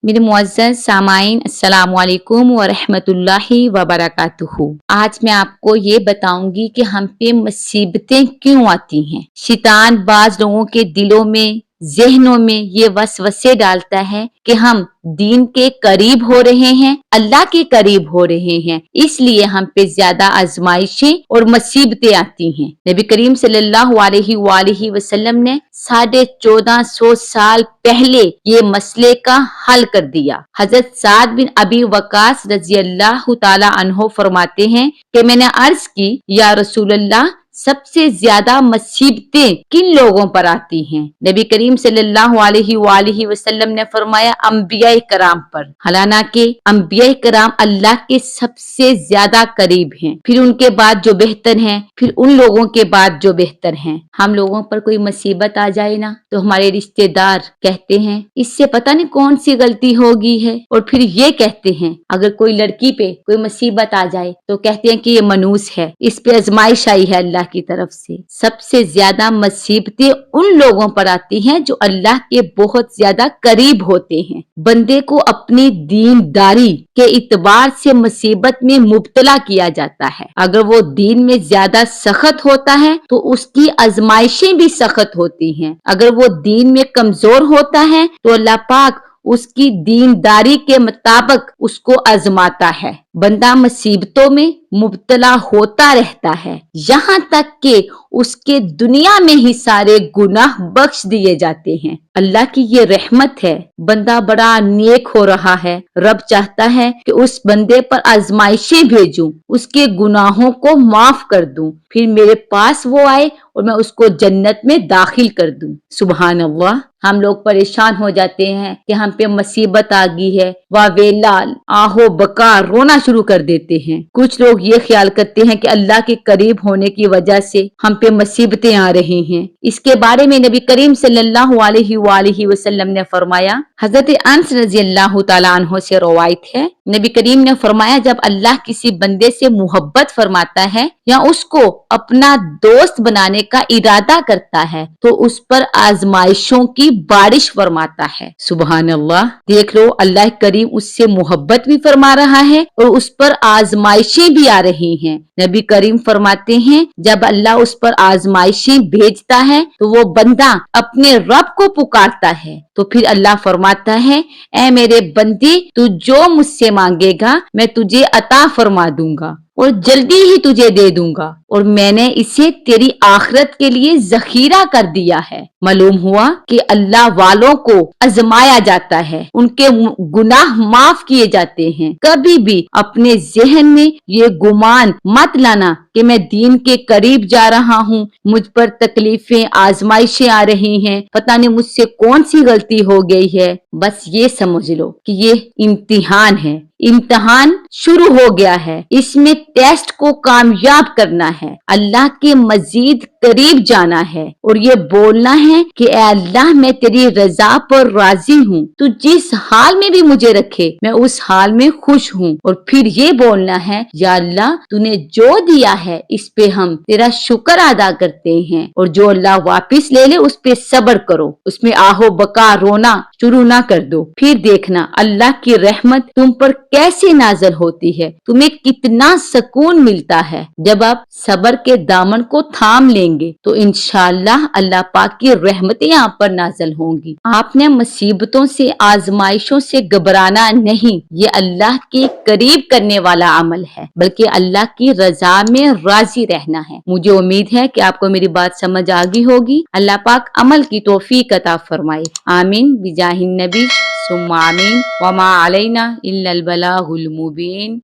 मेरे मुअज़्ज़ज़ सामाईन अस्सलामु अलैकुम व रहमतुल्लाहि व बरकातुहू। आज मैं आपको ये बताऊंगी कि हम पे मुसीबतें क्यों आती हैं। शैतान बाज लोगों के दिलों में, ज़हनों में ये वसवसे डालता है कि हम दीन के करीब हो रहे हैं, अल्लाह के करीब हो रहे हैं, इसलिए हम पे ज्यादा आजमाइशें और मुसीबतें आती हैं। नबी करीम सल्लल्लाहु अलैहि वसल्लम ने 1450 साल पहले ये मसले का हल कर दिया। हजरत साद बिन अबी वकास रजी अल्लाह ताला अन्हो फरमाते हैं कि मैंने अर्ज की, या रसूलल्लाह, सबसे ज्यादा मुसीबतें किन लोगों पर आती हैं? नबी करीम सल्लल्लाहु अलैहि वसल्लम ने फरमाया, अंबिया कराम पर। हालांकि अंबिया कराम अल्लाह के सबसे ज्यादा करीब हैं, फिर उनके बाद जो बेहतर हैं, फिर उन लोगों के बाद जो बेहतर हैं। हम लोगों पर कोई मुसीबत आ जाए ना तो हमारे रिश्तेदार कहते हैं इससे पता नहीं कौन सी गलती हो गई है, और फिर ये कहते हैं अगर कोई लड़की पे कोई मुसीबत आ जाए तो कहते हैं कि ये मनूस है, इस पे आजमाइश आई है अल्लाह की तरफ से। सबसे ज्यादा मुसीबतें उन लोगों पर आती हैं जो अल्लाह के बहुत ज्यादा करीब होते हैं। बंदे को अपनी दीनदारी के इतबार से मुसीबत में मुब्तला किया जाता है। अगर वो दीन में ज्यादा सख्त होता है तो उसकी आजमाइशें भी सख्त होती हैं। अगर वो दीन में कमजोर होता है तो अल्लाह पाक उसकी दीनदारी के मुताबिक उसको आजमाता है। बंदा मुसीबतों में मुब्तला होता रहता है, यहाँ तक कि उसके दुनिया में ही सारे गुनाह बख्श दिए जाते हैं। अल्लाह की ये रहमत है। बंदा बड़ा नेक हो रहा है, रब चाहता है कि उस बंदे पर आजमाइशें भेजूं, उसके गुनाहों को माफ कर दूं, फिर मेरे पास वो आए और मैं उसको जन्नत में दाखिल कर दूं। सुभान अल्लाह। हम लोग परेशान हो जाते हैं कि हम पे मुसीबत आ गई है, वाह वेला, आहो बका, रोना शुरू कर देते हैं। कुछ लोग ये ख्याल करते हैं कि अल्लाह के करीब होने की वजह से हम पे मुसीबतें आ रही हैं। इसके बारे में नबी करीम सल्लल्लाहु अलैहि वसल्लम ने फरमाया, हजरत अनस रजी अल्लाह तआला अन्हु से रवायत है, नबी करीम ने फरमाया, जब अल्लाह किसी बंदे से मोहब्बत फरमाता है या उसको अपना दोस्त बनाने का इरादा करता है तो उस पर आजमाइशों की बारिश फरमाता है। सुभान अल्लाह। देख लो, अल्लाह करीम उससे मोहब्बत भी फरमा रहा है और उस पर आजमाइशें भी आ रही हैं। नबी करीम फरमाते हैं, जब अल्लाह उस पर आजमाइशें भेजता है तो वो बंदा अपने रब को पुकारता है तो फिर अल्लाह फरमाता है, ऐ मेरे बंदे, तू जो मुझसे मांगेगा मैं तुझे अता फरमा दूंगा और जल्दी ही तुझे दे दूंगा, और मैंने इसे तेरी आखिरत के लिए जखीरा कर दिया है। मालूम हुआ कि अल्लाह वालों को आजमाया जाता है, उनके गुनाह माफ किए जाते हैं। कभी भी अपने जहन में ये गुमान मत लाना कि मैं दीन के करीब जा रहा हूँ, मुझ पर तकलीफें आजमाइशें आ रही हैं, पता नहीं मुझसे कौन सी गलती हो गई है। बस ये समझ लो कि ये इम्तिहान है, इम्तिहान शुरू हो गया है, इसमें टेस्ट को कामयाब करना है, अल्लाह के मजीद करीब जाना है और ये बोलना है कि ए अल्लाह, मैं तेरी रजा पर राजी हूँ, तू जिस हाल में भी मुझे रखे मैं उस हाल में खुश हूँ। और फिर ये बोलना है, या अल्लाह, तूने जो दिया है इस पे हम तेरा शुक्र अदा करते हैं, और जो अल्लाह वापिस ले ले उस पे सब्र करो, उसमें आहो बका रोना शुरू ना कर दो। फिर देखना अल्लाह की रहमत तुम पर कैसे नाज़िल होती है, तुम्हें कितना सुकून मिलता है। जब आप सब्र के दामन को थाम लेंगे तो इंशाअल्लाह अल्लाह पाक की रहमतें आप पर नाज़िल होंगी। आपने मुसीबतों से, आजमाइशों से घबराना नहीं, ये अल्लाह के करीब करने वाला अमल है, बल्कि अल्लाह की रजा में राजी रहना है। मुझे उम्मीद है कि आपको मेरी बात समझ आ गई होगी। अल्लाह पाक अमल की तौफीक अता फरमाए। आमीन बिजाहिन नबी सुम्मा आमीन। वमा अलैना इल्लल बलागुल मुबीन।